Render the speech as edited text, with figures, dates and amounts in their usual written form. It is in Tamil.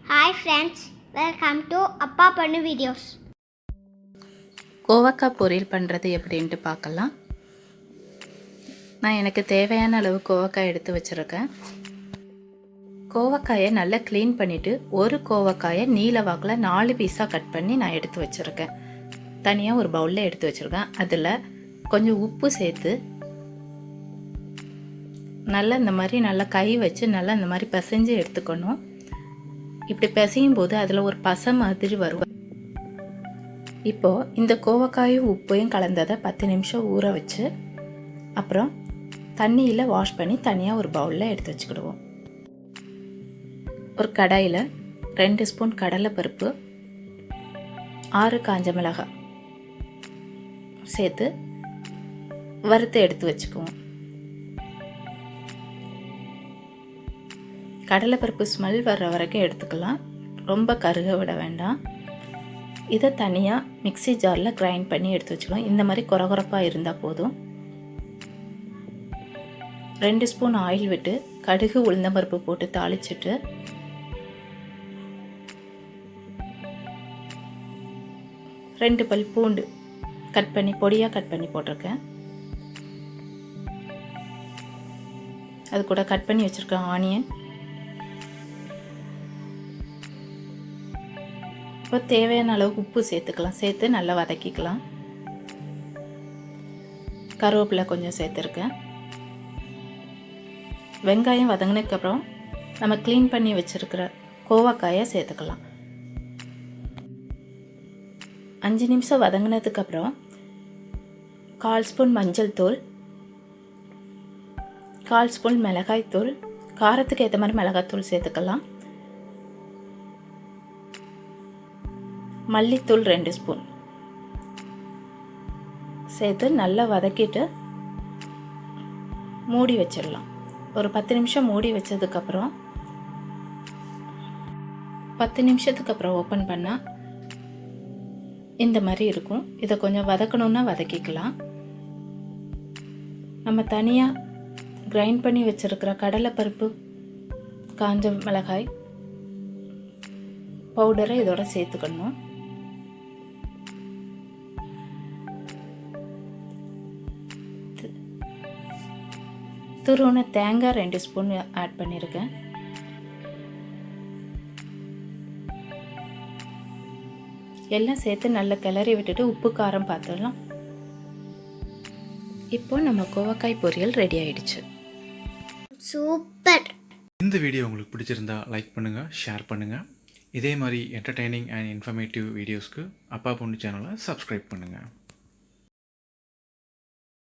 Hi friends, welcome to அப்பா பண்ணு வீடியோஸ். கோவக்காய் பொரியல் பண்ணுறது எப்படின்ட்டு பார்க்கலாம். நான் எனக்கு தேவையான அளவு கோவக்காய் எடுத்து வச்சுருக்கேன். கோவக்காயை நல்லா க்ளீன் பண்ணிவிட்டு ஒரு கோவக்காயை நீல வாக்கில் 4 பீஸாக கட் பண்ணி நான் எடுத்து வச்சுருக்கேன். தனியாக ஒரு பவுலில் எடுத்து வச்சுருக்கேன். அதில் கொஞ்சம் உப்பு சேர்த்து நல்லா இந்த மாதிரி நல்லா கை வச்சு நல்லா இந்த மாதிரி பிசைஞ்சு எடுத்துக்கணும். இப்படி பிசையும் போது அதில் ஒரு பசை மாதிரி வரும். இப்போது இந்த கோவக்காயும் உப்பையும் கலந்ததை 10 நிமிஷம் ஊற வச்சு அப்புறம் தண்ணியில் வாஷ் பண்ணி தனியாக ஒரு பவுலில் எடுத்து வச்சுக்கிடுவோம். ஒரு கடாயில் 2 ஸ்பூன் கடலைப்பருப்பு, 6 காஞ்ச மிளகாய் சேர்த்து வறுத்து எடுத்து வச்சுக்குவோம். கடலைப்பருப்பு ஸ்மெல் வர்ற வரைக்கும் எடுத்துக்கலாம், ரொம்ப கருக விட வேண்டாம். இதை தனியாக மிக்ஸி ஜாரில் கிரைண்ட் பண்ணி எடுத்து வச்சுக்கலாம். இந்த மாதிரி கொரகொரப்பாக இருந்தால் போதும். 2 ஸ்பூன் ஆயில் விட்டு கடுகு உளுந்தம்பருப்பு போட்டு தாளிச்சிட்டு ரெண்டு பல் பூண்டு கட் பண்ணி பொடியாக கட் பண்ணி போட்டிருக்கேன். அது கூட கட் பண்ணி வச்சுருக்கேன் ஆனியன். இப்போ தேவையான அளவுக்கு உப்பு சேர்த்துக்கலாம். சேர்த்து நல்லா வதக்கிக்கலாம். கருவேப்பிலை கொஞ்சம் சேர்த்துருக்கேன். வெங்காயம் வதங்கினதுக்கப்புறம் நம்ம க்ளீன் பண்ணி வச்சுருக்கிற கோவக்காயை சேர்த்துக்கலாம். 5 நிமிஷம் வதங்கினதுக்கப்புறம் 1/4 ஸ்பூன் மஞ்சள் தூள், 1/4 ஸ்பூன் மிளகாய் தூள், காரத்துக்கு ஏற்ற மாதிரி மிளகாய் தூள் சேர்த்துக்கலாம். மல்லித்தூள் 2 ஸ்பூன் சேர்த்து நல்லா வதக்கிட்டு மூடி வச்சிடலாம். ஒரு 10 நிமிஷம் மூடி வச்சதுக்கப்புறம் 10 நிமிஷத்துக்கு அப்புறம் ஓப்பன் பண்ணால் இந்த மாதிரி இருக்கும். இதை கொஞ்சம் வதக்கணுன்னா வதக்கிக்கலாம். நம்ம தனியாக கிரைண்ட் பண்ணி வச்சுருக்கிற கடலைப்பருப்பு, காஞ்ச மிளகாய் பவுடரை இதோட சேர்த்துக்கணும். துருவன தேங்காய் 2 ஸ்பூன் ஆட் பண்ணியிருக்கேன். எல்லாம் சேர்த்து நல்லா கிளறி விட்டுட்டு உப்பு காரம் பார்த்துடலாம். இப்போ நம்ம கோவக்காய் பொரியல் ரெடி ஆயிடுச்சு. சூப்பர். இந்த வீடியோ உங்களுக்கு பிடிச்சிருந்தா லைக் பண்ணுங்கள், ஷேர் பண்ணுங்கள். இதே மாதிரி என்டர்டெய்னிங் அண்ட் இன்ஃபர்மேட்டிவ் வீடியோஸ்க்கு அப்பா பொண்ணு சேனலை சப்ஸ்கிரைப் பண்ணுங்கள்.